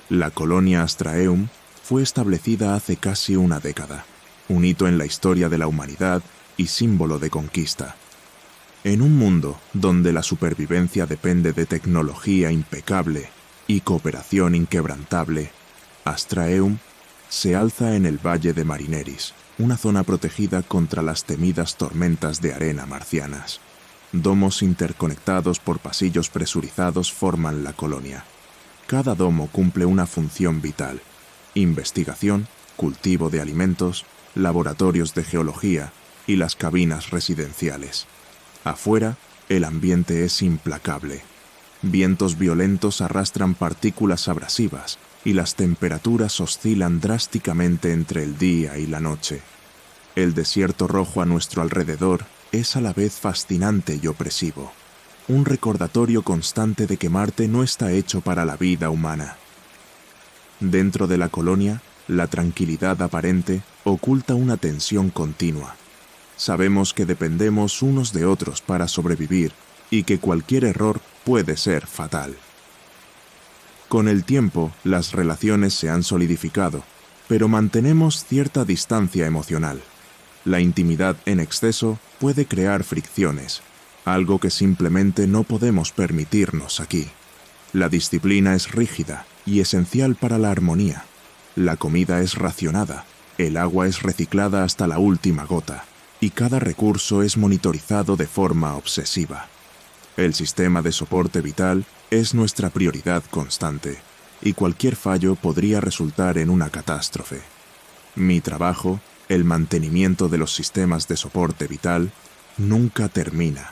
La colonia Astraeum fue establecida hace casi una década, un hito en la historia de la humanidad y símbolo de conquista. En un mundo donde la supervivencia depende de tecnología impecable y cooperación inquebrantable, Astraeum se alza en el Valle de Marineris, una zona protegida contra las temidas tormentas de arena marcianas. Domos interconectados por pasillos presurizados forman la colonia. Cada domo cumple una función vital: investigación, cultivo de alimentos, laboratorios de geología y las cabinas residenciales. Afuera, el ambiente es implacable. Vientos violentos arrastran partículas abrasivas y las temperaturas oscilan drásticamente entre el día y la noche. El desierto rojo a nuestro alrededor es a la vez fascinante y opresivo, un recordatorio constante de que Marte no está hecho para la vida humana. Dentro de la colonia, la tranquilidad aparente oculta una tensión continua. Sabemos que dependemos unos de otros para sobrevivir y que cualquier error puede ser fatal. Con el tiempo, las relaciones se han solidificado, pero mantenemos cierta distancia emocional. La intimidad en exceso puede crear fricciones, algo que simplemente no podemos permitirnos aquí. La disciplina es rígida y esencial para la armonía. La comida es racionada, el agua es reciclada hasta la última gota, y cada recurso es monitorizado de forma obsesiva. El sistema de soporte vital es nuestra prioridad constante, y cualquier fallo podría resultar en una catástrofe. Mi trabajo, el mantenimiento de los sistemas de soporte vital, nunca termina.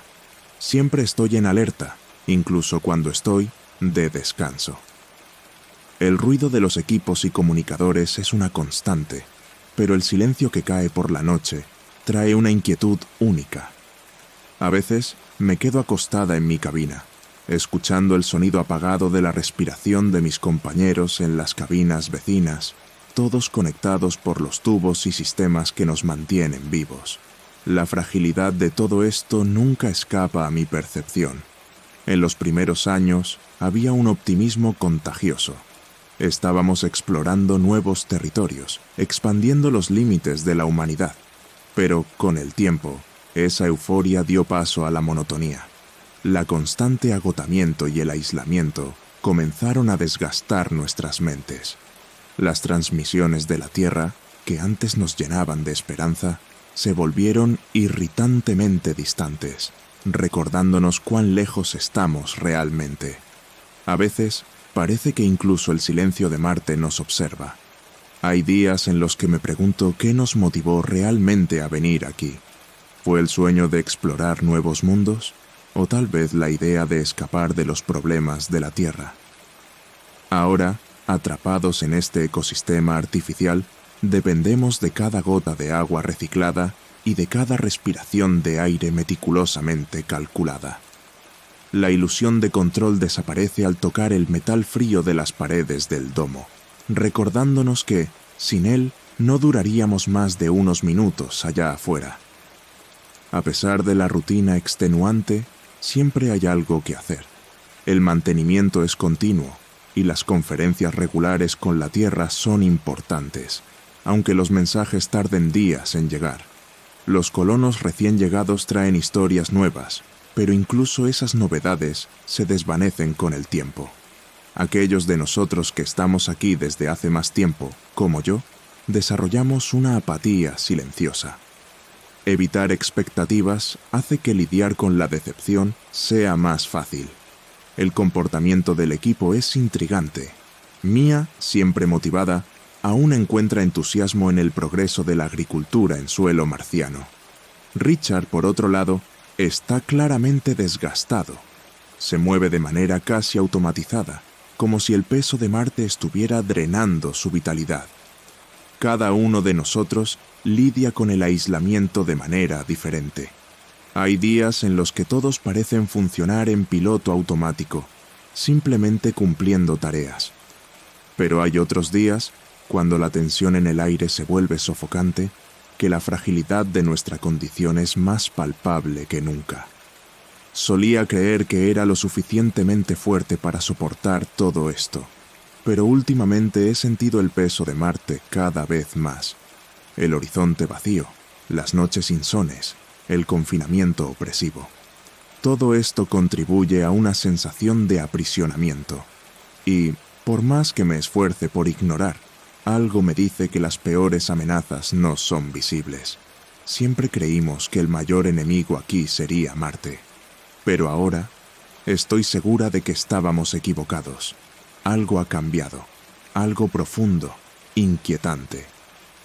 Siempre estoy en alerta, incluso cuando estoy de descanso. El ruido de los equipos y comunicadores es una constante, pero el silencio que cae por la noche trae una inquietud única. A veces me quedo acostada en mi cabina, escuchando el sonido apagado de la respiración de mis compañeros en las cabinas vecinas, todos conectados por los tubos y sistemas que nos mantienen vivos. La fragilidad de todo esto nunca escapa a mi percepción. En los primeros años había un optimismo contagioso. Estábamos explorando nuevos territorios, expandiendo los límites de la humanidad. Pero con el tiempo, esa euforia dio paso a la monotonía. La constante agotamiento y el aislamiento comenzaron a desgastar nuestras mentes. Las transmisiones de la Tierra, que antes nos llenaban de esperanza, se volvieron irritantemente distantes, recordándonos cuán lejos estamos realmente. A veces, parece que incluso el silencio de Marte nos observa. Hay días en los que me pregunto qué nos motivó realmente a venir aquí. ¿Fue el sueño de explorar nuevos mundos? ¿O tal vez la idea de escapar de los problemas de la Tierra? Ahora, atrapados en este ecosistema artificial, dependemos de cada gota de agua reciclada y de cada respiración de aire meticulosamente calculada. La ilusión de control desaparece al tocar el metal frío de las paredes del domo, recordándonos que, sin él, no duraríamos más de unos minutos allá afuera. A pesar de la rutina extenuante, siempre hay algo que hacer. El mantenimiento es continuo y las conferencias regulares con la Tierra son importantes, aunque los mensajes tarden días en llegar. Los colonos recién llegados traen historias nuevas, pero incluso esas novedades se desvanecen con el tiempo. Aquellos de nosotros que estamos aquí desde hace más tiempo, como yo, desarrollamos una apatía silenciosa. Evitar expectativas hace que lidiar con la decepción sea más fácil. El comportamiento del equipo es intrigante. Mia, siempre motivada, aún encuentra entusiasmo en el progreso de la agricultura en suelo marciano. Richard, por otro lado, está claramente desgastado. Se mueve de manera casi automatizada, como si el peso de Marte estuviera drenando su vitalidad. Cada uno de nosotros lidia con el aislamiento de manera diferente. Hay días en los que todos parecen funcionar en piloto automático, simplemente cumpliendo tareas. Pero hay otros días, cuando la tensión en el aire se vuelve sofocante, que la fragilidad de nuestra condición es más palpable que nunca. Solía creer que era lo suficientemente fuerte para soportar todo esto, pero últimamente he sentido el peso de Marte cada vez más. El horizonte vacío, las noches insones, el confinamiento opresivo. Todo esto contribuye a una sensación de aprisionamiento. Y, por más que me esfuerce por ignorar, algo me dice que las peores amenazas no son visibles. Siempre creímos que el mayor enemigo aquí sería Marte. Pero ahora, estoy segura de que estábamos equivocados. Algo ha cambiado, algo profundo, inquietante.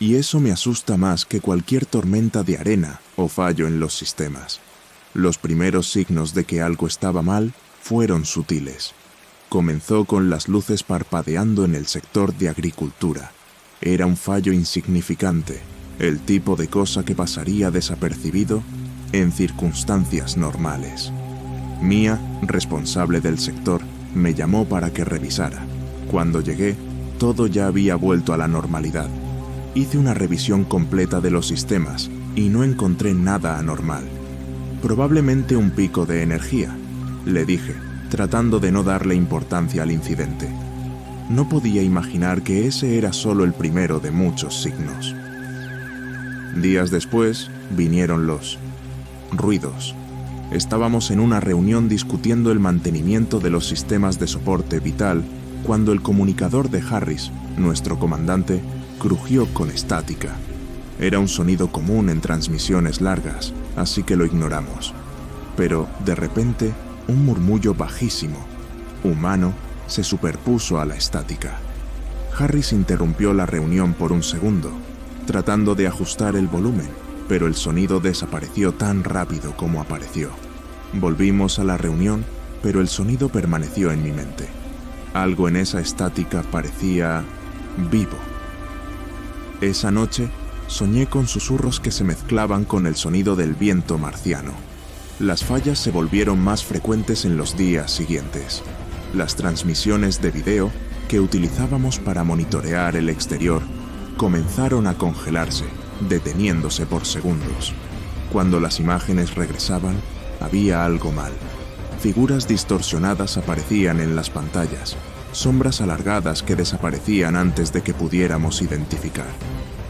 Y eso me asusta más que cualquier tormenta de arena o fallo en los sistemas. Los primeros signos de que algo estaba mal fueron sutiles. Comenzó con las luces parpadeando en el sector de agricultura. Era un fallo insignificante, el tipo de cosa que pasaría desapercibido en circunstancias normales. Mia, responsable del sector, me llamó para que revisara. Cuando llegué, todo ya había vuelto a la normalidad. Hice una revisión completa de los sistemas y no encontré nada anormal. Probablemente un pico de energía, le dije, tratando de no darle importancia al incidente. No podía imaginar que ese era solo el primero de muchos signos. Días después, vinieron los ruidos. Estábamos en una reunión discutiendo el mantenimiento de los sistemas de soporte vital cuando el comunicador de Harris, nuestro comandante, crujió con estática. Era un sonido común en transmisiones largas, así que lo ignoramos. Pero, de repente, un murmullo bajísimo, humano, se superpuso a la estática. Harris interrumpió la reunión por un segundo, tratando de ajustar el volumen, pero el sonido desapareció tan rápido como apareció. Volvimos a la reunión, pero el sonido permaneció en mi mente. Algo en esa estática parecía vivo. Esa noche, soñé con susurros que se mezclaban con el sonido del viento marciano. Las fallas se volvieron más frecuentes en los días siguientes. Las transmisiones de video que utilizábamos para monitorear el exterior comenzaron a congelarse, deteniéndose por segundos. Cuando las imágenes regresaban, había algo mal. Figuras distorsionadas aparecían en las pantallas, sombras alargadas que desaparecían antes de que pudiéramos identificar.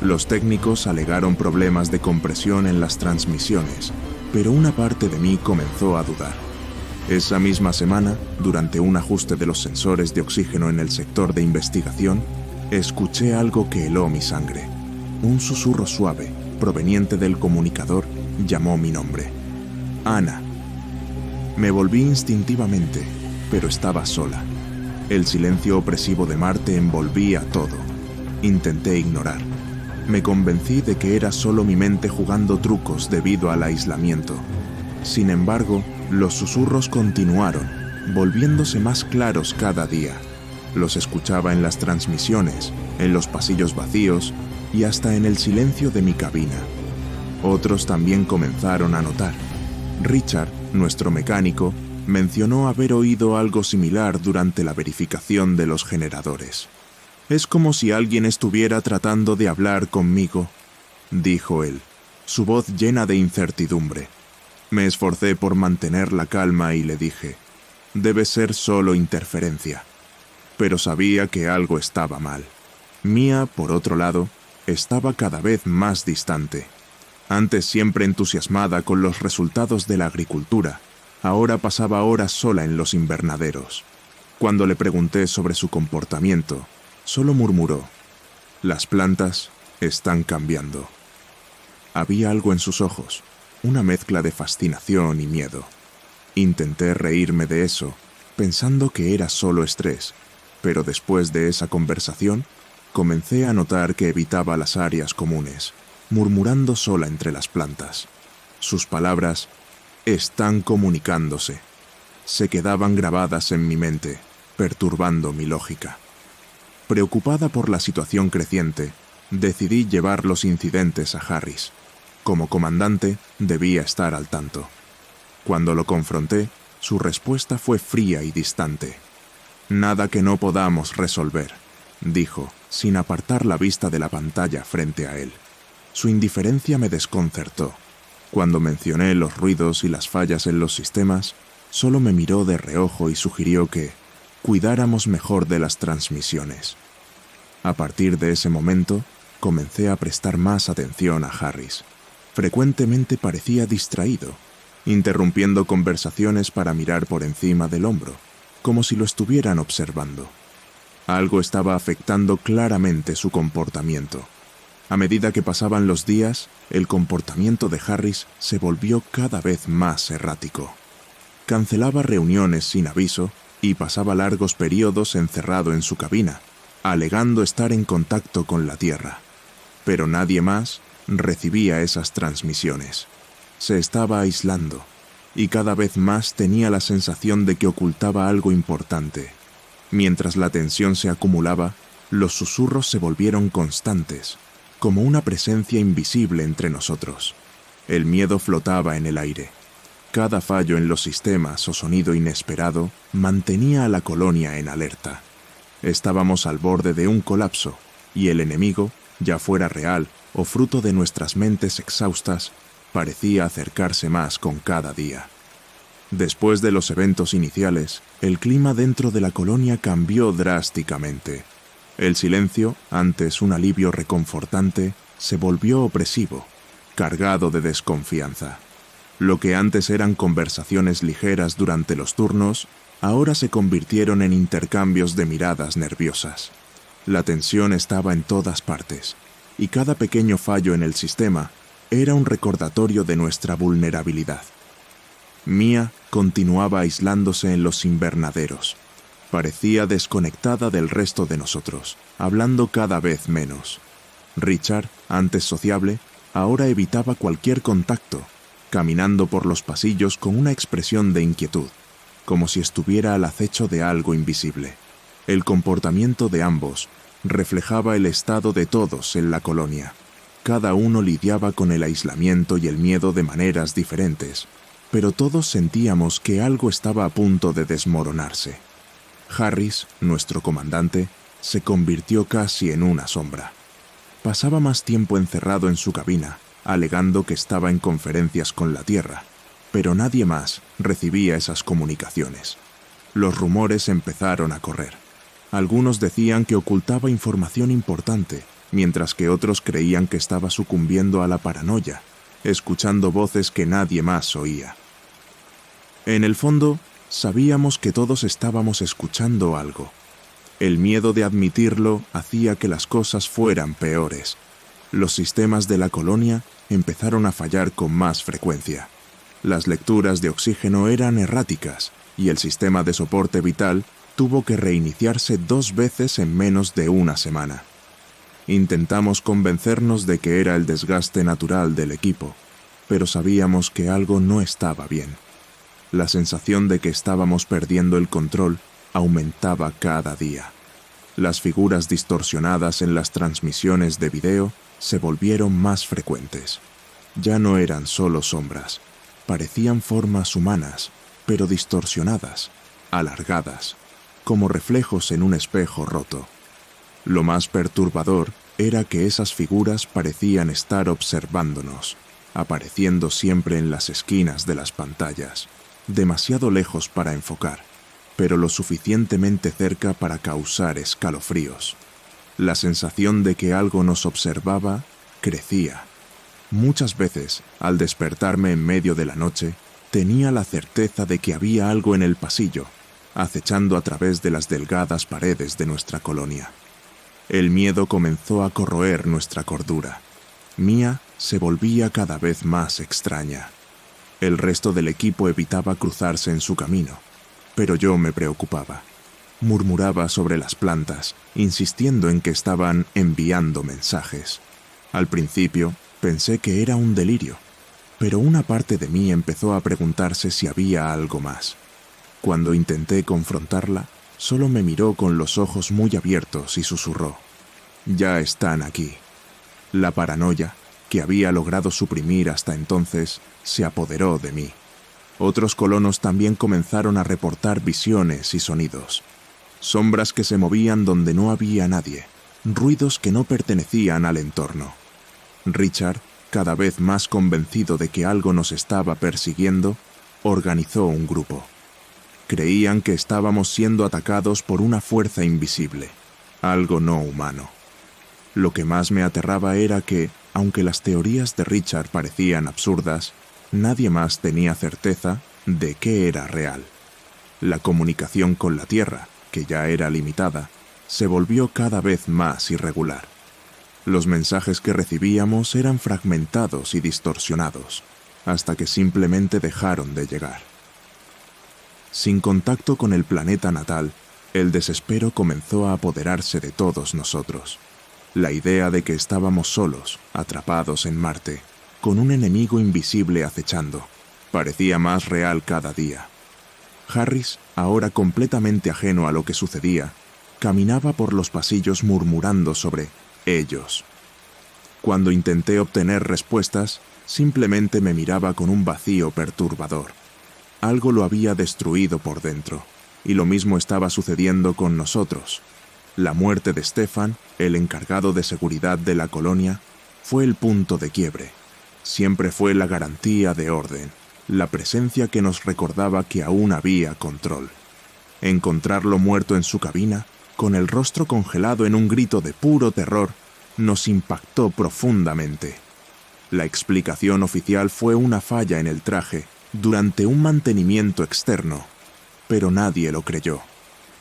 Los técnicos alegaron problemas de compresión en las transmisiones, pero una parte de mí comenzó a dudar. Esa misma semana, durante un ajuste de los sensores de oxígeno en el sector de investigación, escuché algo que heló mi sangre. Un susurro suave, proveniente del comunicador, llamó mi nombre. Ana. Me volví instintivamente, pero estaba sola. El silencio opresivo de Marte envolvía todo. Intenté ignorar. Me convencí de que era solo mi mente jugando trucos debido al aislamiento. Sin embargo, los susurros continuaron, volviéndose más claros cada día. Los escuchaba en las transmisiones, en los pasillos vacíos y hasta en el silencio de mi cabina. Otros también comenzaron a notar. Richard, nuestro mecánico, mencionó haber oído algo similar durante la verificación de los generadores. «Es como si alguien estuviera tratando de hablar conmigo», dijo él, su voz llena de incertidumbre. Me esforcé por mantener la calma y le dije, «Debe ser solo interferencia». Pero sabía que algo estaba mal. Mia, por otro lado, estaba cada vez más distante. Antes siempre entusiasmada con los resultados de la agricultura, ahora pasaba horas sola en los invernaderos. Cuando le pregunté sobre su comportamiento, solo murmuró, «Las plantas están cambiando». Había algo en sus ojos, una mezcla de fascinación y miedo. Intenté reírme de eso, pensando que era solo estrés, pero después de esa conversación, comencé a notar que evitaba las áreas comunes, murmurando sola entre las plantas. Sus palabras, «están comunicándose», se quedaban grabadas en mi mente, perturbando mi lógica. Preocupada por la situación creciente, decidí llevar los incidentes a Harris. Como comandante, debía estar al tanto. Cuando lo confronté, su respuesta fue fría y distante. «Nada que no podamos resolver», dijo, sin apartar la vista de la pantalla frente a él. Su indiferencia me desconcertó. Cuando mencioné los ruidos y las fallas en los sistemas, solo me miró de reojo y sugirió que cuidáramos mejor de las transmisiones. A partir de ese momento, comencé a prestar más atención a Harris. Frecuentemente parecía distraído, interrumpiendo conversaciones para mirar por encima del hombro, como si lo estuvieran observando. Algo estaba afectando claramente su comportamiento. A medida que pasaban los días, el comportamiento de Harris se volvió cada vez más errático. Cancelaba reuniones sin aviso y pasaba largos periodos encerrado en su cabina, alegando estar en contacto con la Tierra. Pero nadie más recibía esas transmisiones. Se estaba aislando, y cada vez más tenía la sensación de que ocultaba algo importante. Mientras la tensión se acumulaba, los susurros se volvieron constantes, como una presencia invisible entre nosotros. El miedo flotaba en el aire. Cada fallo en los sistemas o sonido inesperado mantenía a la colonia en alerta. Estábamos al borde de un colapso, y el enemigo, ya fuera real o fruto de nuestras mentes exhaustas, parecía acercarse más con cada día. Después de los eventos iniciales, el clima dentro de la colonia cambió drásticamente. El silencio, antes un alivio reconfortante, se volvió opresivo, cargado de desconfianza. Lo que antes eran conversaciones ligeras durante los turnos, ahora se convirtieron en intercambios de miradas nerviosas. La tensión estaba en todas partes, y cada pequeño fallo en el sistema era un recordatorio de nuestra vulnerabilidad. Mia continuaba aislándose en los invernaderos. Parecía desconectada del resto de nosotros, hablando cada vez menos. Richard, antes sociable, ahora evitaba cualquier contacto, caminando por los pasillos con una expresión de inquietud, como si estuviera al acecho de algo invisible. El comportamiento de ambos reflejaba el estado de todos en la colonia. Cada uno lidiaba con el aislamiento y el miedo de maneras diferentes, pero todos sentíamos que algo estaba a punto de desmoronarse. Harris, nuestro comandante, se convirtió casi en una sombra. Pasaba más tiempo encerrado en su cabina, alegando que estaba en conferencias con la Tierra, pero nadie más recibía esas comunicaciones. Los rumores empezaron a correr. Algunos decían que ocultaba información importante, mientras que otros creían que estaba sucumbiendo a la paranoia, escuchando voces que nadie más oía. En el fondo, sabíamos que todos estábamos escuchando algo. El miedo de admitirlo hacía que las cosas fueran peores. Los sistemas de la colonia empezaron a fallar con más frecuencia. Las lecturas de oxígeno eran erráticas y el sistema de soporte vital tuvo que reiniciarse 2 veces en menos de una semana. Intentamos convencernos de que era el desgaste natural del equipo, pero sabíamos que algo no estaba bien. La sensación de que estábamos perdiendo el control aumentaba cada día. Las figuras distorsionadas en las transmisiones de video se volvieron más frecuentes. Ya no eran solo sombras, parecían formas humanas, pero distorsionadas, alargadas, como reflejos en un espejo roto. Lo más perturbador era que esas figuras parecían estar observándonos, apareciendo siempre en las esquinas de las pantallas, demasiado lejos para enfocar, pero lo suficientemente cerca para causar escalofríos. La sensación de que algo nos observaba crecía. Muchas veces, al despertarme en medio de la noche, tenía la certeza de que había algo en el pasillo, acechando a través de las delgadas paredes de nuestra colonia. El miedo comenzó a corroer nuestra cordura. Mia se volvía cada vez más extraña. El resto del equipo evitaba cruzarse en su camino, pero yo me preocupaba. Murmuraba sobre las plantas, insistiendo en que estaban enviando mensajes. Al principio, pensé que era un delirio, pero una parte de mí empezó a preguntarse si había algo más. Cuando intenté confrontarla, solo me miró con los ojos muy abiertos y susurró: «Ya están aquí». La paranoia, que había logrado suprimir hasta entonces, se apoderó de mí. Otros colonos también comenzaron a reportar visiones y sonidos. Sombras que se movían donde no había nadie, ruidos que no pertenecían al entorno. Richard, cada vez más convencido de que algo nos estaba persiguiendo, organizó un grupo. Creían que estábamos siendo atacados por una fuerza invisible, algo no humano. Lo que más me aterraba era que, aunque las teorías de Richard parecían absurdas, nadie más tenía certeza de qué era real. La comunicación con la Tierra, que ya era limitada, se volvió cada vez más irregular. Los mensajes que recibíamos eran fragmentados y distorsionados, hasta que simplemente dejaron de llegar. Sin contacto con el planeta natal, el desespero comenzó a apoderarse de todos nosotros. La idea de que estábamos solos, atrapados en Marte, con un enemigo invisible acechando, parecía más real cada día. Harris, ahora completamente ajeno a lo que sucedía, caminaba por los pasillos murmurando sobre ellos. Cuando intenté obtener respuestas, simplemente me miraba con un vacío perturbador. Algo lo había destruido por dentro, y lo mismo estaba sucediendo con nosotros. La muerte de Stefan, el encargado de seguridad de la colonia, fue el punto de quiebre. Siempre fue la garantía de orden, la presencia que nos recordaba que aún había control. Encontrarlo muerto en su cabina, con el rostro congelado en un grito de puro terror, nos impactó profundamente. La explicación oficial fue una falla en el traje durante un mantenimiento externo, pero nadie lo creyó.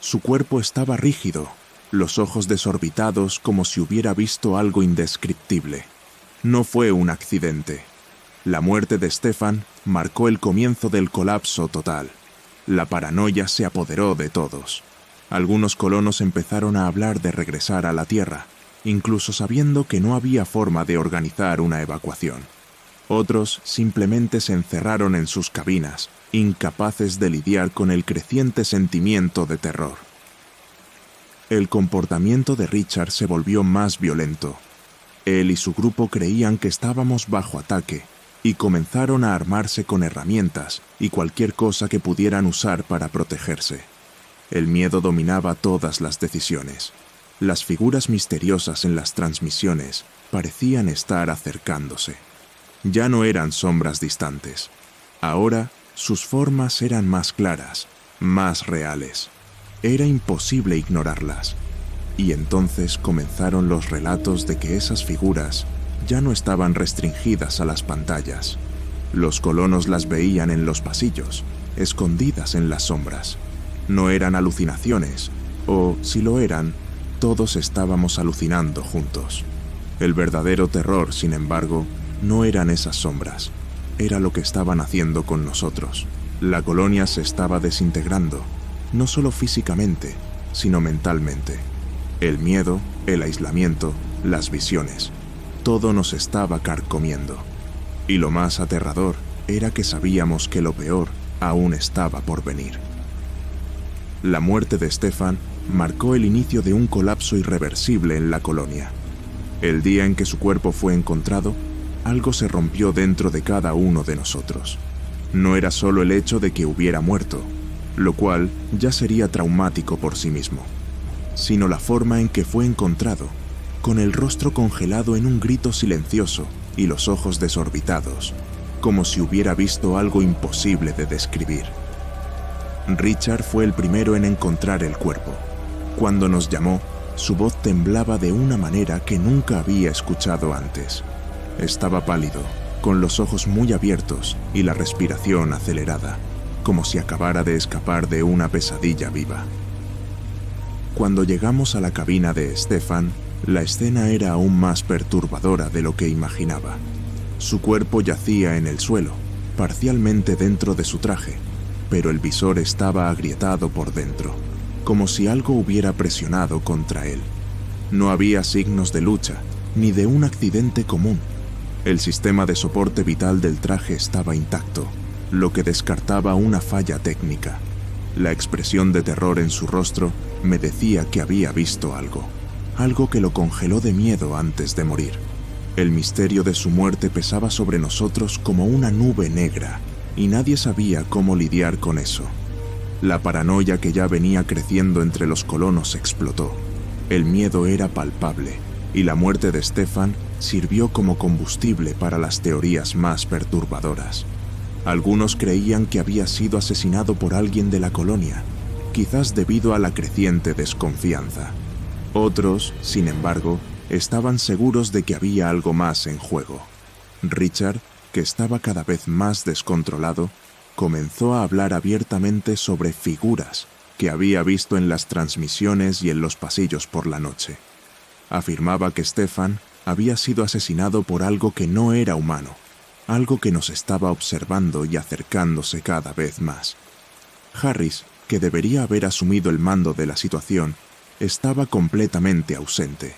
Su cuerpo estaba rígido, los ojos desorbitados como si hubiera visto algo indescriptible. No fue un accidente. La muerte de Stefan marcó el comienzo del colapso total. La paranoia se apoderó de todos. Algunos colonos empezaron a hablar de regresar a la Tierra, incluso sabiendo que no había forma de organizar una evacuación. Otros simplemente se encerraron en sus cabinas, incapaces de lidiar con el creciente sentimiento de terror. El comportamiento de Richard se volvió más violento. Él y su grupo creían que estábamos bajo ataque y comenzaron a armarse con herramientas y cualquier cosa que pudieran usar para protegerse. El miedo dominaba todas las decisiones. Las figuras misteriosas en las transmisiones parecían estar acercándose. Ya no eran sombras distantes. Ahora sus formas eran más claras, más reales. Era imposible ignorarlas. Y entonces comenzaron los relatos de que esas figuras ya no estaban restringidas a las pantallas. Los colonos las veían en los pasillos, escondidas en las sombras. No eran alucinaciones, o, si lo eran, todos estábamos alucinando juntos. El verdadero terror, sin embargo, no eran esas sombras, era lo que estaban haciendo con nosotros. La colonia se estaba desintegrando, no solo físicamente, sino mentalmente. El miedo, el aislamiento, las visiones, todo nos estaba carcomiendo. Y lo más aterrador era que sabíamos que lo peor aún estaba por venir. La muerte de Stefan marcó el inicio de un colapso irreversible en la colonia. El día en que su cuerpo fue encontrado, algo se rompió dentro de cada uno de nosotros. No era solo el hecho de que hubiera muerto, lo cual ya sería traumático por sí mismo, sino la forma en que fue encontrado, con el rostro congelado en un grito silencioso y los ojos desorbitados, como si hubiera visto algo imposible de describir. Richard fue el primero en encontrar el cuerpo. Cuando nos llamó, su voz temblaba de una manera que nunca había escuchado antes. Estaba pálido, con los ojos muy abiertos y la respiración acelerada, como si acabara de escapar de una pesadilla viva. Cuando llegamos a la cabina de Stefan, la escena era aún más perturbadora de lo que imaginaba. Su cuerpo yacía en el suelo, parcialmente dentro de su traje, pero el visor estaba agrietado por dentro, como si algo hubiera presionado contra él. No había signos de lucha, ni de un accidente común. El sistema de soporte vital del traje estaba intacto, lo que descartaba una falla técnica. La expresión de terror en su rostro me decía que había visto algo que lo congeló de miedo antes de morir. El misterio de su muerte pesaba sobre nosotros como una nube negra, y nadie sabía cómo lidiar con eso. La paranoia que ya venía creciendo entre los colonos explotó. El miedo era palpable, y la muerte de Stefan sirvió como combustible para las teorías más perturbadoras. Algunos creían que había sido asesinado por alguien de la colonia, quizás debido a la creciente desconfianza. Otros, sin embargo, estaban seguros de que había algo más en juego. Richard, que estaba cada vez más descontrolado, comenzó a hablar abiertamente sobre figuras que había visto en las transmisiones y en los pasillos por la noche. Afirmaba que Stefan había sido asesinado por algo que no era humano, algo que nos estaba observando y acercándose cada vez más. Harris, que debería haber asumido el mando de la situación, estaba completamente ausente.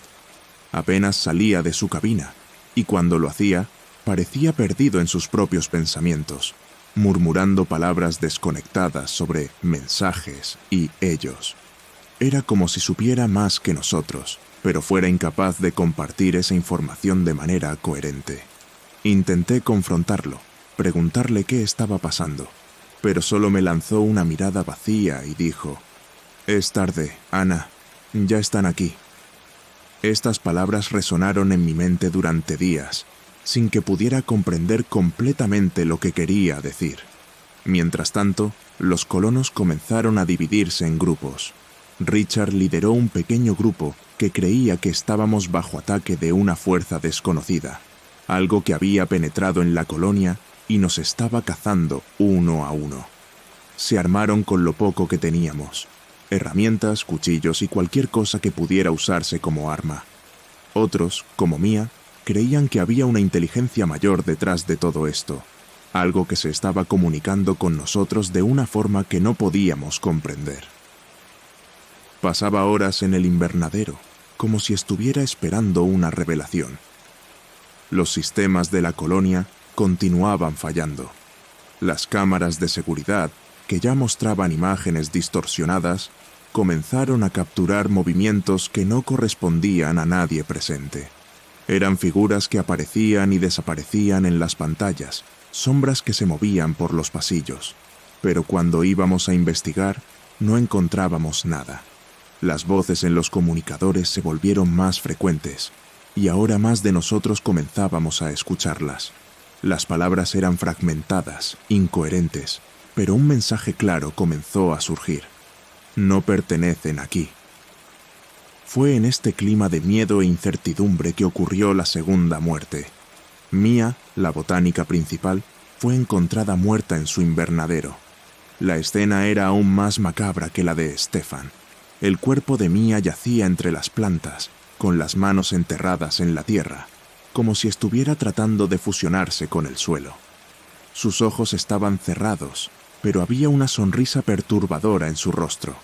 Apenas salía de su cabina, y cuando lo hacía, parecía perdido en sus propios pensamientos, murmurando palabras desconectadas sobre mensajes y ellos. Era como si supiera más que nosotros, pero fuera incapaz de compartir esa información de manera coherente. Intenté confrontarlo, preguntarle qué estaba pasando, pero solo me lanzó una mirada vacía y dijo: «Es tarde, Ana, ya están aquí». Estas palabras resonaron en mi mente durante días, sin que pudiera comprender completamente lo que quería decir. Mientras tanto, los colonos comenzaron a dividirse en grupos. Richard lideró un pequeño grupo que creía que estábamos bajo ataque de una fuerza desconocida, algo que había penetrado en la colonia y nos estaba cazando uno a uno. Se armaron con lo poco que teníamos: herramientas, cuchillos y cualquier cosa que pudiera usarse como arma. Otros, como Mia, creían que había una inteligencia mayor detrás de todo esto, algo que se estaba comunicando con nosotros de una forma que no podíamos comprender. Pasaba horas en el invernadero, como si estuviera esperando una revelación. Los sistemas de la colonia continuaban fallando. Las cámaras de seguridad, que ya mostraban imágenes distorsionadas, comenzaron a capturar movimientos que no correspondían a nadie presente. Eran figuras que aparecían y desaparecían en las pantallas, sombras que se movían por los pasillos. Pero cuando íbamos a investigar, no encontrábamos nada. Las voces en los comunicadores se volvieron más frecuentes, y ahora más de nosotros comenzábamos a escucharlas. Las palabras eran fragmentadas, incoherentes, pero un mensaje claro comenzó a surgir: «No pertenecen aquí». Fue en este clima de miedo e incertidumbre que ocurrió la segunda muerte. Mia, la botánica principal, fue encontrada muerta en su invernadero. La escena era aún más macabra que la de Stefan. El cuerpo de Mia yacía entre las plantas, con las manos enterradas en la tierra, como si estuviera tratando de fusionarse con el suelo. Sus ojos estaban cerrados, pero había una sonrisa perturbadora en su rostro.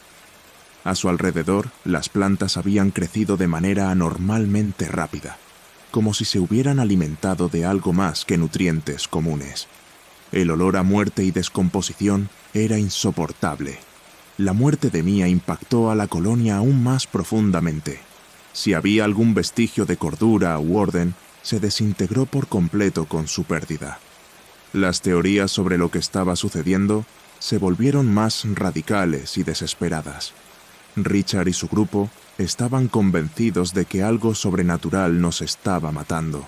A su alrededor, las plantas habían crecido de manera anormalmente rápida, como si se hubieran alimentado de algo más que nutrientes comunes. El olor a muerte y descomposición era insoportable. La muerte de Mia impactó a la colonia aún más profundamente. Si había algún vestigio de cordura u orden, se desintegró por completo con su pérdida. Las teorías sobre lo que estaba sucediendo se volvieron más radicales y desesperadas. Richard y su grupo estaban convencidos de que algo sobrenatural nos estaba matando,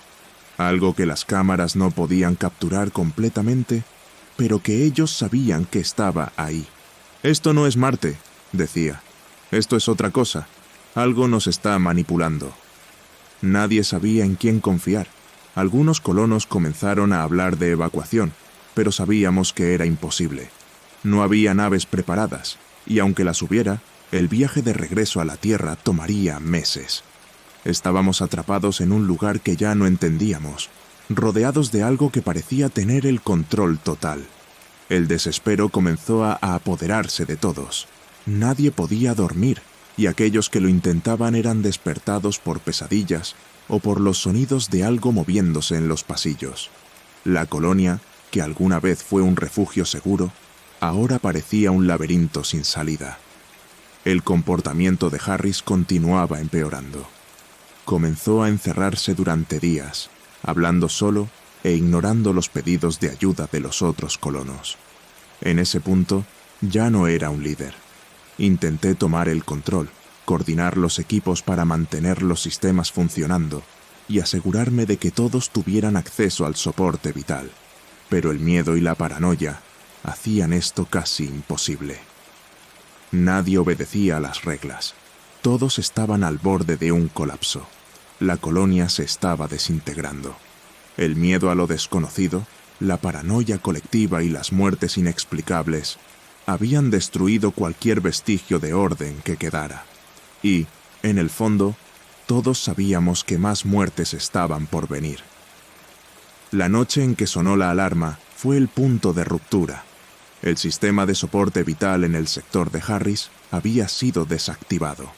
algo que las cámaras no podían capturar completamente, pero que ellos sabían que estaba ahí. «Esto no es Marte», decía. «Esto es otra cosa. Algo nos está manipulando». Nadie sabía en quién confiar. Algunos colonos comenzaron a hablar de evacuación, pero sabíamos que era imposible. No había naves preparadas, y aunque las hubiera, el viaje de regreso a la Tierra tomaría meses. Estábamos atrapados en un lugar que ya no entendíamos, rodeados de algo que parecía tener el control total. El desespero comenzó a apoderarse de todos. Nadie podía dormir, y aquellos que lo intentaban eran despertados por pesadillas o por los sonidos de algo moviéndose en los pasillos. La colonia, que alguna vez fue un refugio seguro, ahora parecía un laberinto sin salida. El comportamiento de Harris continuaba empeorando. Comenzó a encerrarse durante días, hablando solo e ignorando los pedidos de ayuda de los otros colonos. En ese punto, ya no era un líder. Intenté tomar el control, coordinar los equipos para mantener los sistemas funcionando y asegurarme de que todos tuvieran acceso al soporte vital. pero el miedo y la paranoia hacían esto casi imposible. Nadie obedecía a las reglas. Todos estaban al borde de un colapso. La colonia se estaba desintegrando. El miedo a lo desconocido, la paranoia colectiva y las muertes inexplicables habían destruido cualquier vestigio de orden que quedara. Y, en el fondo, todos sabíamos que más muertes estaban por venir. La noche en que sonó la alarma fue el punto de ruptura. El sistema de soporte vital en el sector de Harris había sido desactivado.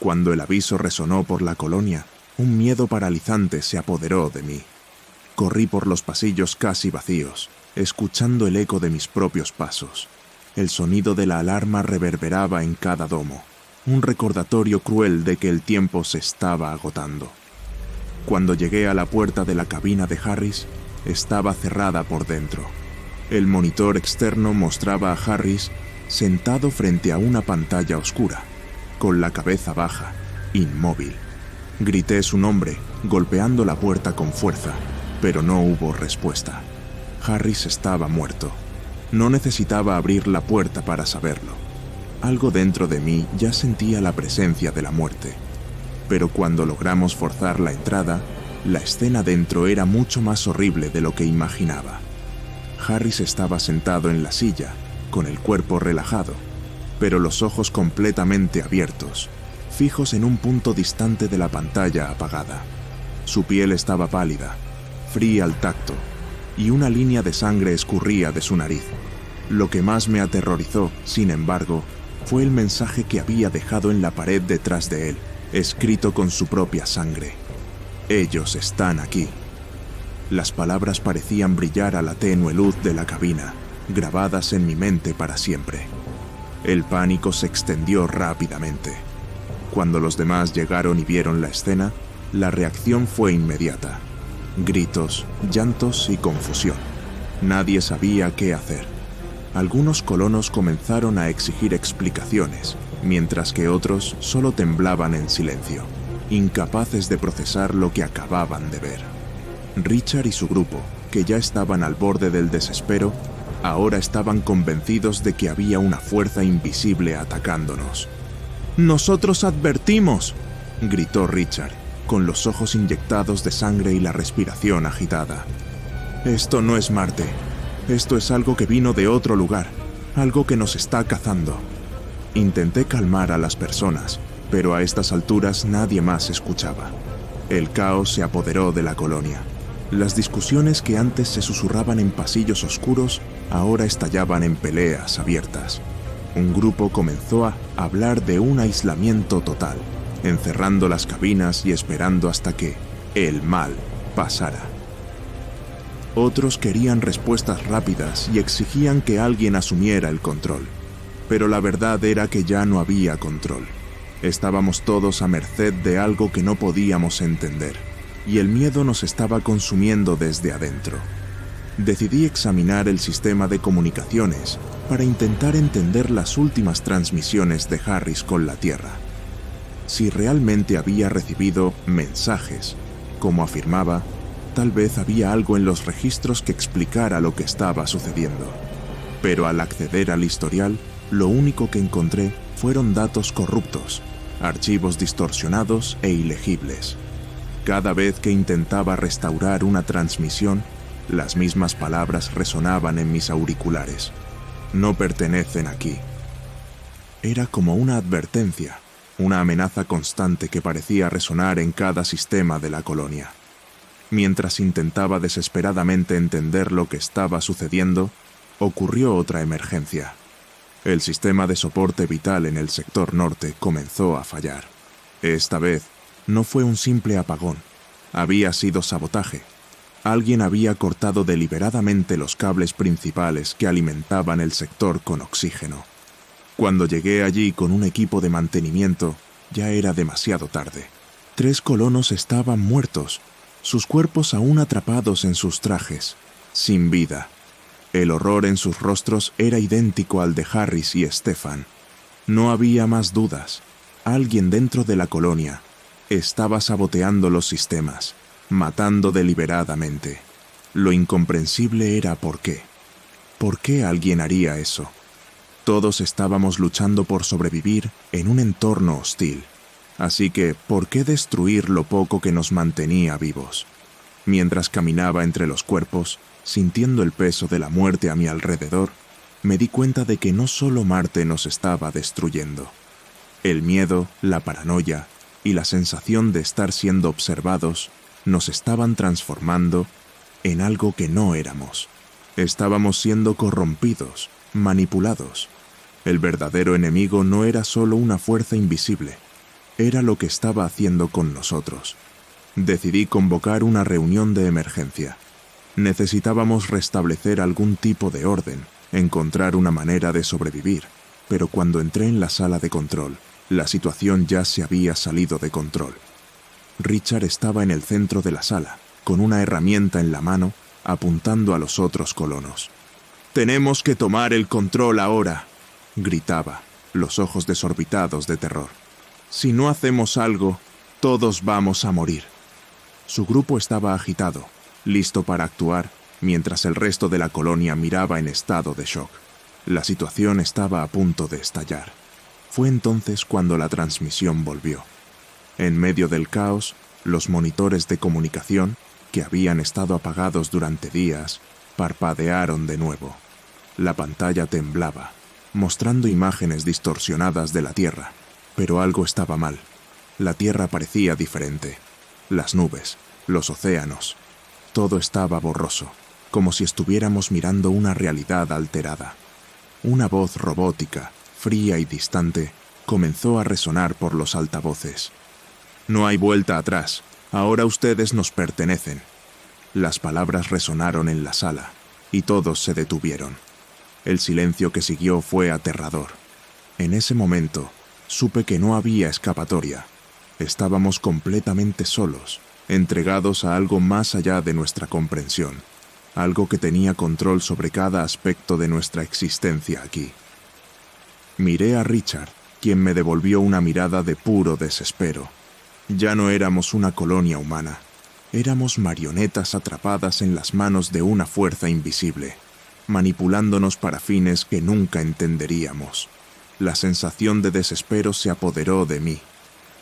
Cuando el aviso resonó por la colonia, un miedo paralizante se apoderó de mí. Corrí por los pasillos casi vacíos, escuchando el eco de mis propios pasos. El sonido de la alarma reverberaba en cada domo, un recordatorio cruel de que el tiempo se estaba agotando. Cuando llegué a la puerta de la cabina de Harris, estaba cerrada por dentro. El monitor externo mostraba a Harris sentado frente a una pantalla oscura, con la cabeza baja, inmóvil. Grité su nombre, golpeando la puerta con fuerza, pero no hubo respuesta. Harris estaba muerto. No necesitaba abrir la puerta para saberlo. Algo dentro de mí ya sentía la presencia de la muerte. Pero cuando logramos forzar la entrada, la escena dentro era mucho más horrible de lo que imaginaba. Harris estaba sentado en la silla, con el cuerpo relajado, pero los ojos completamente abiertos, fijos en un punto distante de la pantalla apagada. Su piel estaba pálida, fría al tacto, y una línea de sangre escurría de su nariz. Lo que más me aterrorizó, sin embargo, fue el mensaje que había dejado en la pared detrás de él, escrito con su propia sangre. «Ellos están aquí». Las palabras parecían brillar a la tenue luz de la cabina, grabadas en mi mente para siempre. El pánico se extendió rápidamente. Cuando los demás llegaron y vieron la escena, la reacción fue inmediata. Gritos, llantos y confusión. Nadie sabía qué hacer. Algunos colonos comenzaron a exigir explicaciones, mientras que otros solo temblaban en silencio, incapaces de procesar lo que acababan de ver. Richard y su grupo, que ya estaban al borde del desespero, ahora estaban convencidos de que había una fuerza invisible atacándonos. «¡Nosotros advertimos!», gritó Richard, con los ojos inyectados de sangre y la respiración agitada. «Esto no es Marte. Esto es algo que vino de otro lugar, algo que nos está cazando». Intenté calmar a las personas, pero a estas alturas nadie más escuchaba. El caos se apoderó de la colonia. Las discusiones que antes se susurraban en pasillos oscuros ahora estallaban en peleas abiertas. Un grupo comenzó a hablar de un aislamiento total, encerrando las cabinas y esperando hasta que el mal pasara. Otros querían respuestas rápidas y exigían que alguien asumiera el control. Pero la verdad era que ya no había control. Estábamos todos a merced de algo que no podíamos entender, y el miedo nos estaba consumiendo desde adentro. Decidí examinar el sistema de comunicaciones para intentar entender las últimas transmisiones de Harris con la Tierra. Si realmente había recibido mensajes, como afirmaba, tal vez había algo en los registros que explicara lo que estaba sucediendo. Pero al acceder al historial, lo único que encontré fueron datos corruptos, archivos distorsionados e ilegibles. Cada vez que intentaba restaurar una transmisión, las mismas palabras resonaban en mis auriculares. «No pertenecen aquí». Era como una advertencia, una amenaza constante que parecía resonar en cada sistema de la colonia. Mientras intentaba desesperadamente entender lo que estaba sucediendo, ocurrió otra emergencia. El sistema de soporte vital en el sector norte comenzó a fallar. Esta vez, no fue un simple apagón. Había sido sabotaje. Alguien había cortado deliberadamente los cables principales que alimentaban el sector con oxígeno. Cuando llegué allí con un equipo de mantenimiento, ya era demasiado tarde. 3 colonos estaban muertos, sus cuerpos aún atrapados en sus trajes, sin vida. El horror en sus rostros era idéntico al de Harris y Stefan. No había más dudas. Alguien dentro de la colonia estaba saboteando los sistemas, matando deliberadamente. Lo incomprensible era por qué. ¿Por qué alguien haría eso? Todos estábamos luchando por sobrevivir en un entorno hostil. Así que, ¿por qué destruir lo poco que nos mantenía vivos? Mientras caminaba entre los cuerpos, sintiendo el peso de la muerte a mi alrededor, me di cuenta de que no solo Marte nos estaba destruyendo. El miedo, la paranoia y la sensación de estar siendo observados nos estaban transformando en algo que no éramos. Estábamos siendo corrompidos, manipulados. El verdadero enemigo no era solo una fuerza invisible, era lo que estaba haciendo con nosotros. Decidí convocar una reunión de emergencia. Necesitábamos restablecer algún tipo de orden, encontrar una manera de sobrevivir, pero cuando entré en la sala de control, la situación ya se había salido de control. Richard estaba en el centro de la sala, con una herramienta en la mano, apuntando a los otros colonos. «Tenemos que tomar el control ahora», gritaba, los ojos desorbitados de terror. «Si no hacemos algo, todos vamos a morir». Su grupo estaba agitado, listo para actuar, mientras el resto de la colonia miraba en estado de shock. La situación estaba a punto de estallar. Fue entonces cuando la transmisión volvió. En medio del caos, los monitores de comunicación, que habían estado apagados durante días, parpadearon de nuevo. La pantalla temblaba, mostrando imágenes distorsionadas de la Tierra, pero algo estaba mal. La Tierra parecía diferente. Las nubes, los océanos, todo estaba borroso, como si estuviéramos mirando una realidad alterada. Una voz robótica, fría y distante, comenzó a resonar por los altavoces. «No hay vuelta atrás. Ahora ustedes nos pertenecen». Las palabras resonaron en la sala, y todos se detuvieron. El silencio que siguió fue aterrador. En ese momento, supe que no había escapatoria. Estábamos completamente solos, entregados a algo más allá de nuestra comprensión, algo que tenía control sobre cada aspecto de nuestra existencia aquí. Miré a Richard, quien me devolvió una mirada de puro desespero. Ya no éramos una colonia humana, éramos marionetas atrapadas en las manos de una fuerza invisible, manipulándonos para fines que nunca entenderíamos. La sensación de desespero se apoderó de mí.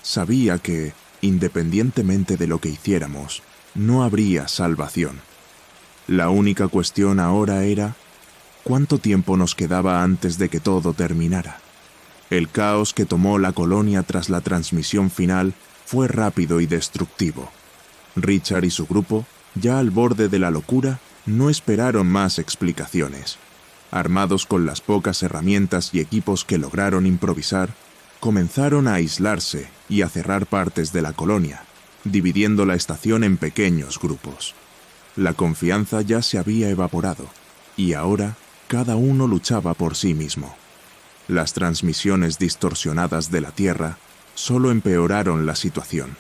Sabía que, independientemente de lo que hiciéramos, no habría salvación. La única cuestión ahora era, ¿cuánto tiempo nos quedaba antes de que todo terminara? El caos que tomó la colonia tras la transmisión final fue rápido y destructivo. Richard y su grupo, ya al borde de la locura, no esperaron más explicaciones. Armados con las pocas herramientas y equipos que lograron improvisar, comenzaron a aislarse y a cerrar partes de la colonia, dividiendo la estación en pequeños grupos. La confianza ya se había evaporado, y ahora cada uno luchaba por sí mismo. Las transmisiones distorsionadas de la Tierra solo empeoraron la situación,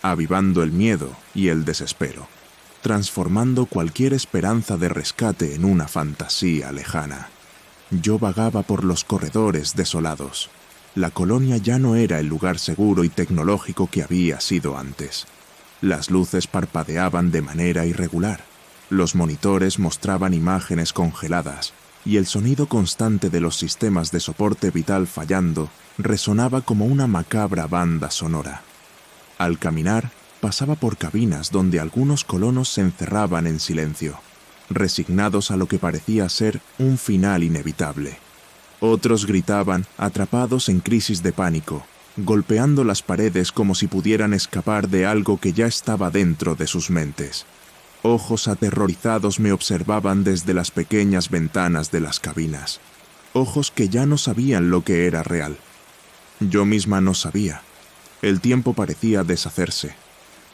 avivando el miedo y el desespero, transformando cualquier esperanza de rescate en una fantasía lejana. Yo vagaba por los corredores desolados. La colonia ya no era el lugar seguro y tecnológico que había sido antes. Las luces parpadeaban de manera irregular, los monitores mostraban imágenes congeladas, y el sonido constante de los sistemas de soporte vital fallando resonaba como una macabra banda sonora. Al caminar, pasaba por cabinas donde algunos colonos se encerraban en silencio, resignados a lo que parecía ser un final inevitable. Otros gritaban, atrapados en crisis de pánico, golpeando las paredes como si pudieran escapar de algo que ya estaba dentro de sus mentes. Ojos aterrorizados me observaban desde las pequeñas ventanas de las cabinas, ojos que ya no sabían lo que era real. Yo misma no sabía. El tiempo parecía deshacerse.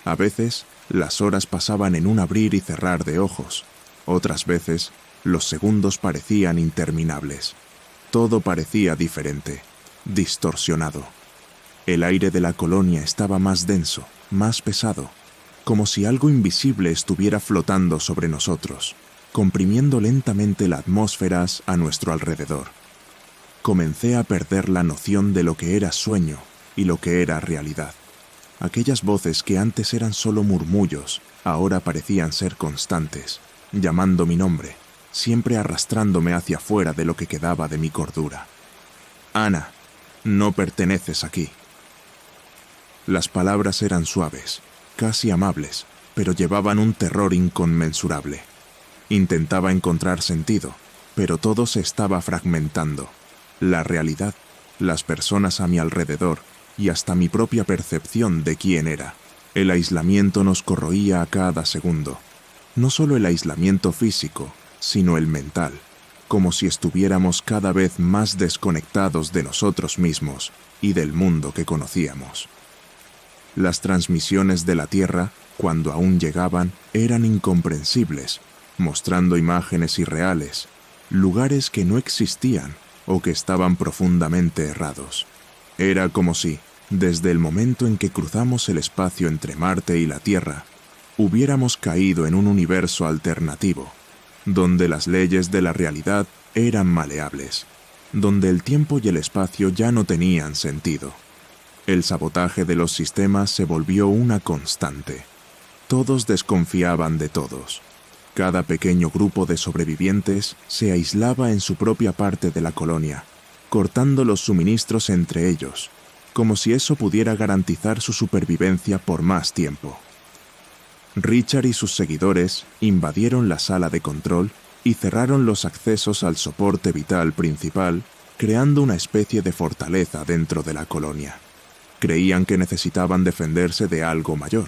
A veces, las horas pasaban en un abrir y cerrar de ojos. Otras veces, los segundos parecían interminables. Todo parecía diferente, distorsionado. El aire de la colonia estaba más denso, más pesado, como si algo invisible estuviera flotando sobre nosotros, comprimiendo lentamente la atmósfera a nuestro alrededor. Comencé a perder la noción de lo que era sueño y lo que era realidad. Aquellas voces que antes eran solo murmullos, ahora parecían ser constantes, llamando mi nombre, siempre arrastrándome hacia afuera de lo que quedaba de mi cordura. «Ana, no perteneces aquí». Las palabras eran suaves, casi amables, pero llevaban un terror inconmensurable. Intentaba encontrar sentido, pero todo se estaba fragmentando. La realidad, las personas a mi alrededor y hasta mi propia percepción de quién era. El aislamiento nos corroía a cada segundo. No solo el aislamiento físico, sino el mental, como si estuviéramos cada vez más desconectados de nosotros mismos y del mundo que conocíamos. Las transmisiones de la Tierra, cuando aún llegaban, eran incomprensibles, mostrando imágenes irreales, lugares que no existían o que estaban profundamente errados. Era como si, desde el momento en que cruzamos el espacio entre Marte y la Tierra, hubiéramos caído en un universo alternativo, donde las leyes de la realidad eran maleables, donde el tiempo y el espacio ya no tenían sentido. El sabotaje de los sistemas se volvió una constante. Todos desconfiaban de todos. Cada pequeño grupo de sobrevivientes se aislaba en su propia parte de la colonia, cortando los suministros entre ellos, como si eso pudiera garantizar su supervivencia por más tiempo. Richard y sus seguidores invadieron la sala de control y cerraron los accesos al soporte vital principal, creando una especie de fortaleza dentro de la colonia. Creían que necesitaban defenderse de algo mayor,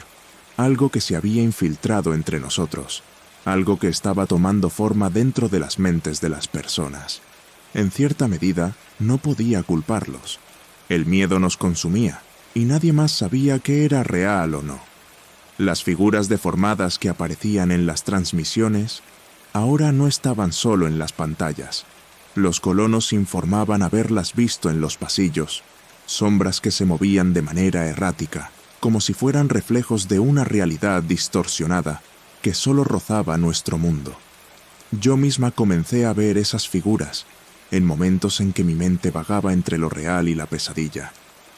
algo que se había infiltrado entre nosotros, algo que estaba tomando forma dentro de las mentes de las personas. En cierta medida, no podía culparlos. El miedo nos consumía, y nadie más sabía qué era real o no. Las figuras deformadas que aparecían en las transmisiones ahora no estaban solo en las pantallas. Los colonos informaban haberlas visto en los pasillos, sombras que se movían de manera errática, como si fueran reflejos de una realidad distorsionada que solo rozaba nuestro mundo. Yo misma comencé a ver esas figuras, en momentos en que mi mente vagaba entre lo real y la pesadilla.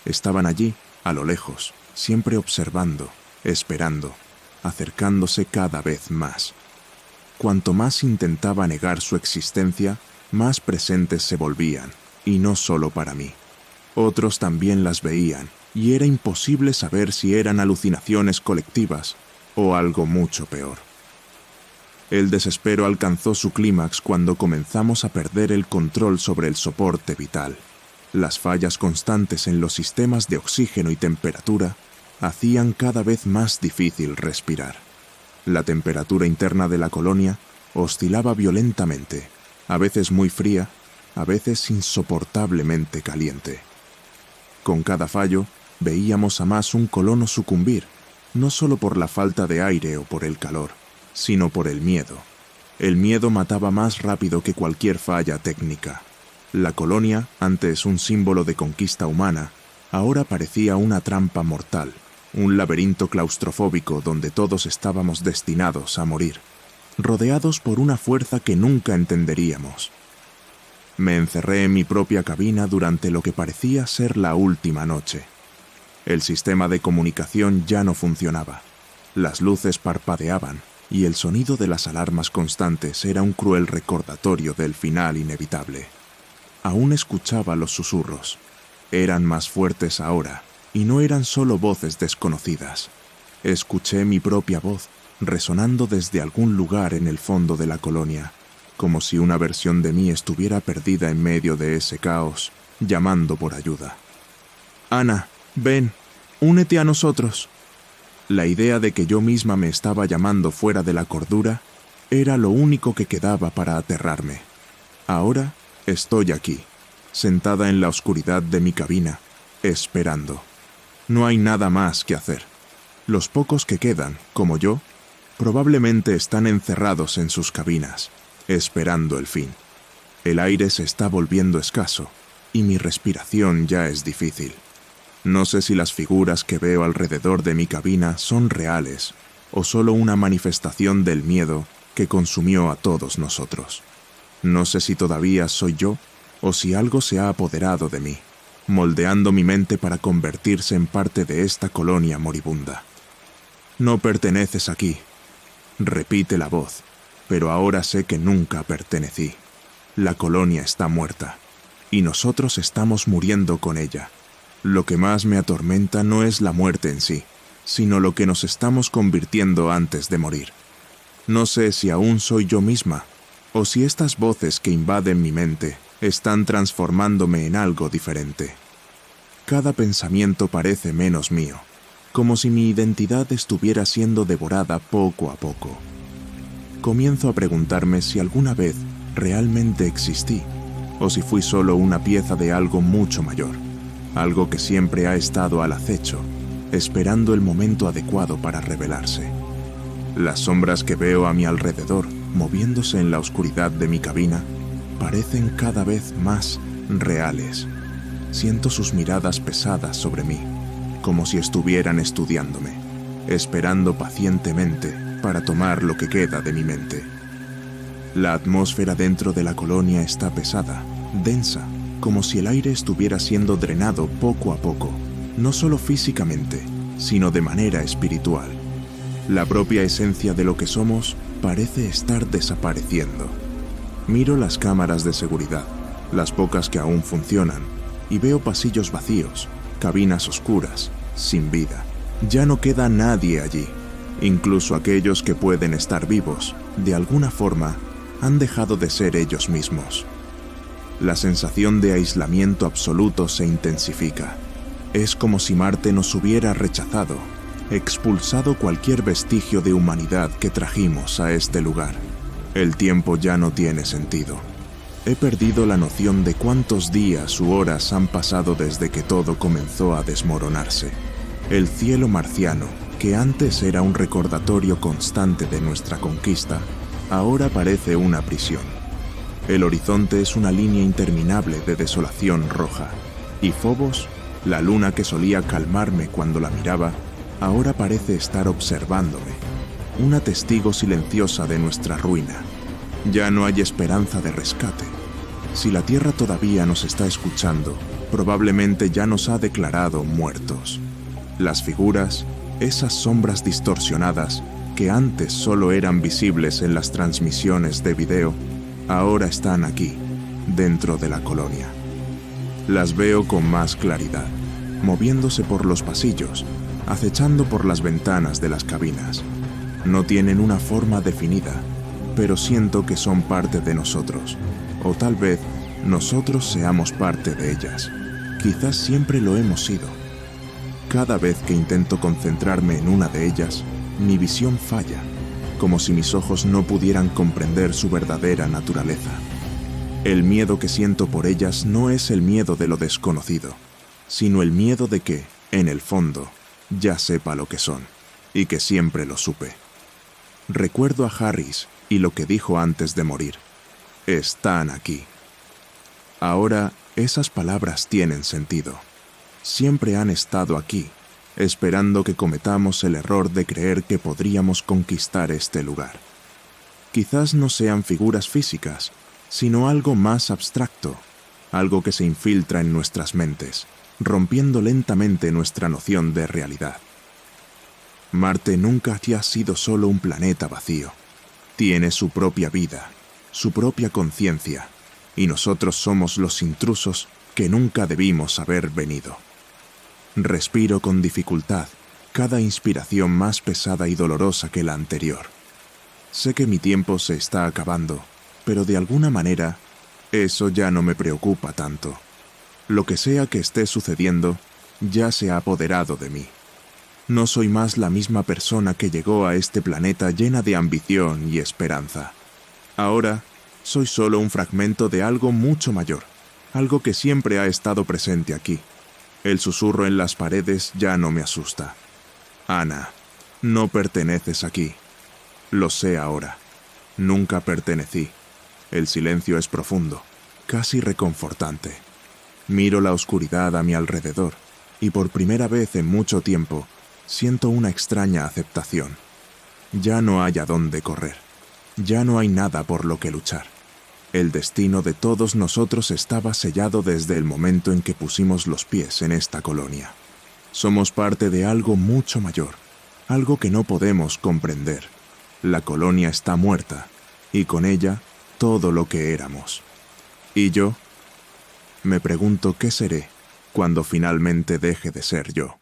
Estaban allí, a lo lejos, siempre observando, esperando, acercándose cada vez más. Cuanto más intentaba negar su existencia, más presentes se volvían, y no solo para mí. Otros también las veían, y era imposible saber si eran alucinaciones colectivas o algo mucho peor. El desespero alcanzó su clímax cuando comenzamos a perder el control sobre el soporte vital. Las fallas constantes en los sistemas de oxígeno y temperatura hacían cada vez más difícil respirar. La temperatura interna de la colonia oscilaba violentamente, a veces muy fría, a veces insoportablemente caliente. Con cada fallo, veíamos a más un colono sucumbir, no solo por la falta de aire o por el calor, sino por el miedo. El miedo mataba más rápido que cualquier falla técnica. La colonia, antes un símbolo de conquista humana, ahora parecía una trampa mortal, un laberinto claustrofóbico donde todos estábamos destinados a morir, rodeados por una fuerza que nunca entenderíamos. Me encerré en mi propia cabina durante lo que parecía ser la última noche. El sistema de comunicación ya no funcionaba. Las luces parpadeaban y el sonido de las alarmas constantes era un cruel recordatorio del final inevitable. Aún escuchaba los susurros. Eran más fuertes ahora, y no eran solo voces desconocidas. Escuché mi propia voz resonando desde algún lugar en el fondo de la colonia, como si una versión de mí estuviera perdida en medio de ese caos, llamando por ayuda. «Ana, ven, únete a nosotros». La idea de que yo misma me estaba llamando fuera de la cordura era lo único que quedaba para aterrarme. Ahora estoy aquí, sentada en la oscuridad de mi cabina, esperando. No hay nada más que hacer. Los pocos que quedan, como yo, probablemente están encerrados en sus cabinas, esperando el fin. El aire se está volviendo escaso y mi respiración ya es difícil. No sé si las figuras que veo alrededor de mi cabina son reales o solo una manifestación del miedo que consumió a todos nosotros. No sé si todavía soy yo o si algo se ha apoderado de mí, moldeando mi mente para convertirse en parte de esta colonia moribunda. «No perteneces aquí», repite la voz, pero ahora sé que nunca pertenecí. La colonia está muerta, y nosotros estamos muriendo con ella. Lo que más me atormenta no es la muerte en sí, sino lo que nos estamos convirtiendo antes de morir. No sé si aún soy yo misma, o si estas voces que invaden mi mente están transformándome en algo diferente. Cada pensamiento parece menos mío, como si mi identidad estuviera siendo devorada poco a poco. Comienzo a preguntarme si alguna vez realmente existí, o si fui solo una pieza de algo mucho mayor, algo que siempre ha estado al acecho, esperando el momento adecuado para revelarse. Las sombras que veo a mi alrededor, moviéndose en la oscuridad de mi cabina, parecen cada vez más reales. Siento sus miradas pesadas sobre mí, como si estuvieran estudiándome, esperando pacientemente para tomar lo que queda de mi mente. La atmósfera dentro de la colonia está pesada, densa, como si el aire estuviera siendo drenado poco a poco, no solo físicamente, sino de manera espiritual. La propia esencia de lo que somos parece estar desapareciendo. Miro las cámaras de seguridad, las pocas que aún funcionan, y veo pasillos vacíos, cabinas oscuras, sin vida. Ya no queda nadie allí. Incluso aquellos que pueden estar vivos, de alguna forma, han dejado de ser ellos mismos. La sensación de aislamiento absoluto se intensifica. Es como si Marte nos hubiera rechazado, expulsado cualquier vestigio de humanidad que trajimos a este lugar. El tiempo ya no tiene sentido. He perdido la noción de cuántos días u horas han pasado desde que todo comenzó a desmoronarse. El cielo marciano, que antes era un recordatorio constante de nuestra conquista, ahora parece una prisión. El horizonte es una línea interminable de desolación roja, y Phobos, la luna que solía calmarme cuando la miraba, ahora parece estar observándome, una testigo silenciosa de nuestra ruina. Ya no hay esperanza de rescate. Si la Tierra todavía nos está escuchando, probablemente ya nos ha declarado muertos. Las figuras, esas sombras distorsionadas, que antes solo eran visibles en las transmisiones de video, ahora están aquí, dentro de la colonia. Las veo con más claridad, moviéndose por los pasillos, acechando por las ventanas de las cabinas. No tienen una forma definida, pero siento que son parte de nosotros, o tal vez nosotros seamos parte de ellas. Quizás siempre lo hemos sido. Cada vez que intento concentrarme en una de ellas, mi visión falla, como si mis ojos no pudieran comprender su verdadera naturaleza. El miedo que siento por ellas no es el miedo de lo desconocido, sino el miedo de que, en el fondo, ya sepa lo que son, y que siempre lo supe. Recuerdo a Harris y lo que dijo antes de morir. Están aquí. Ahora, esas palabras tienen sentido. Siempre han estado aquí, esperando que cometamos el error de creer que podríamos conquistar este lugar. Quizás no sean figuras físicas, sino algo más abstracto, algo que se infiltra en nuestras mentes, rompiendo lentamente nuestra noción de realidad. Marte nunca ha sido solo un planeta vacío. Tiene su propia vida, su propia conciencia, y nosotros somos los intrusos que nunca debimos haber venido. Respiro con dificultad, cada inspiración más pesada y dolorosa que la anterior. Sé que mi tiempo se está acabando, pero de alguna manera, eso ya no me preocupa tanto. Lo que sea que esté sucediendo, ya se ha apoderado de mí. No soy más la misma persona que llegó a este planeta llena de ambición y esperanza. Ahora, soy solo un fragmento de algo mucho mayor, algo que siempre ha estado presente aquí. El susurro en las paredes ya no me asusta. Ana, no perteneces aquí. Lo sé ahora. Nunca pertenecí. El silencio es profundo, casi reconfortante. Miro la oscuridad a mi alrededor, y por primera vez en mucho tiempo, siento una extraña aceptación. Ya no hay a dónde correr. Ya no hay nada por lo que luchar. El destino de todos nosotros estaba sellado desde el momento en que pusimos los pies en esta colonia. Somos parte de algo mucho mayor, algo que no podemos comprender. La colonia está muerta, y con ella todo lo que éramos. ¿Y yo? Me pregunto qué seré cuando finalmente deje de ser yo.